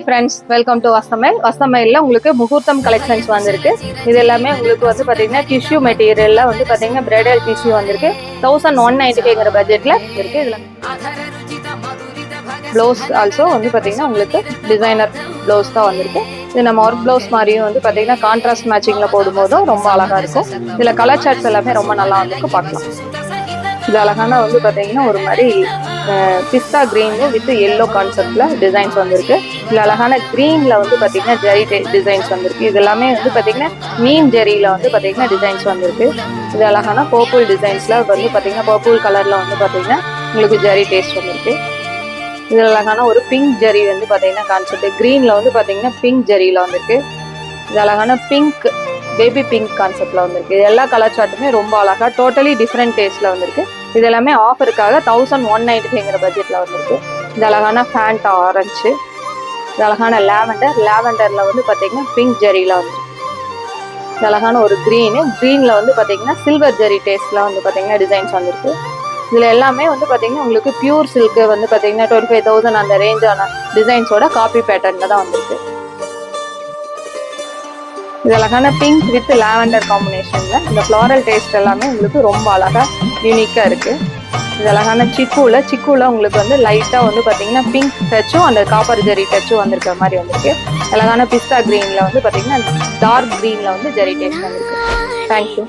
Friends, welcome to வஸ்தமையில் உங்களுக்கு முகூர்த்தம் collections வந்திருக்கு. இது எல்லாமே உங்களுக்கு வந்து பார்த்தீங்கன்னா டிஷ்யூ மெட்டீரியலில் வந்து பார்த்தீங்கன்னா பிரைடல் டிஷ்யூ வந்திருக்கு. 1195 பட்ஜெட்டில் இருக்குது. இதில் ப்ளவுஸ் ஆல்சோ வந்து பார்த்தீங்கன்னா உங்களுக்கு டிசைனர் ப்ளவுஸ் தான் வந்திருக்கு. இது நம்ம ஒர்க் ப்ளவுஸ் மாதிரியும் வந்து பார்த்தீங்கன்னா கான்ட்ராஸ்ட் மேட்சிங்கில் போடும்போதும் ரொம்ப அழகாக இருக்கும். இதில் கலர் சார்ட்ஸ் எல்லாமே ரொம்ப நல்லா வந்துருக்கு, பார்க்கலாம். இது அழகான வந்து பார்த்தீங்கன்னா ஒரு மாதிரி பிஸ்தா கிரீன் வித் எல்லோ கான்செப்ட்ல டிசைன்ஸ் வந்திருக்கு. இதுல அழகான கிரீன்ல வந்து பாத்தீங்கன்னா ஜெரி டிசைன்ஸ் வந்திருக்கு. இது எல்லாமே வந்து பாத்தீங்கன்னா மீன் ஜெரியில வந்து பாத்தீங்கன்னா டிசைன்ஸ் வந்திருக்கு. இது அழகான பர்பிள் டிசைன்ஸ்ல வந்து பாத்தீங்கன்னா பர்பிள் கலர்ல வந்து பாத்தீங்கன்னா உங்களுக்கு ஜெரி டேஸ்ட் வந்திருக்கு. இது அழகான ஒரு பிங்க் ஜெரி வந்து பாத்தீங்கன்னா கான்செப்ட் கிரீன்ல வந்து பாத்தீங்கன்னா பிங்க் ஜெரியில வந்திருக்கு. இது அழகான பிங்க் பேபி பிங்க் கான்செப்ட்ல வந்திருக்கு. இது எல்லா கலர் சார்ட்டுமே ரொம்ப அழகா டோட்டலி டிஃப்ரெண்ட் டேஸ்ட்ல வந்திருக்கு. இது எல்லாமே ஆஃபருக்காக 1195 பட்ஜெட்ல வந்திருக்கு. இது அழகான ஃபேண்டா ஆரஞ்சு, இது அழகான லாவெண்டர்ல வந்து பாத்தீங்கன்னா பிங்க் ஜெரியில வந்துருக்கு. இது அழகான ஒரு கிரீன்ல வந்து பாத்தீங்கன்னா சில்வர் ஜெரி டேஸ்ட்ல வந்து பாத்தீங்கன்னா டிசைன்ஸ் வந்திருக்கு. இதுல எல்லாமே வந்து பாத்தீங்கன்னா உங்களுக்கு பியூர் சில்க் வந்து பாத்தீங்கன்னா 25,000 அந்த ரேஞ்சான டிசைன்ஸோட காப்பி பேட்டர்ன்ல தான் வந்திருக்கு. இது அழகான பிங்க் வித் லாவெண்டர் காம்பினேஷன்ல இந்த ஃப்ளாரல் டேஸ்ட் எல்லாமே உங்களுக்கு ரொம்ப அழகா யூனிக்கா இருக்கு. இது அழகான சிக்குல உங்களுக்கு வந்து லைட்டா வந்து பாத்தீங்கன்னா பிங்க் டச்சும் அந்த காப்பர் ஜெரி டச்சும் வந்திருக்கிற மாதிரி வந்திருக்கு. அழகான பிஸ்தா கிரீன்ல வந்து பாத்தீங்கன்னா டார்க் கிரீன்ல வந்து ஜெரி டேஸ்ட் வந்திருக்கு. தேங்க்யூ.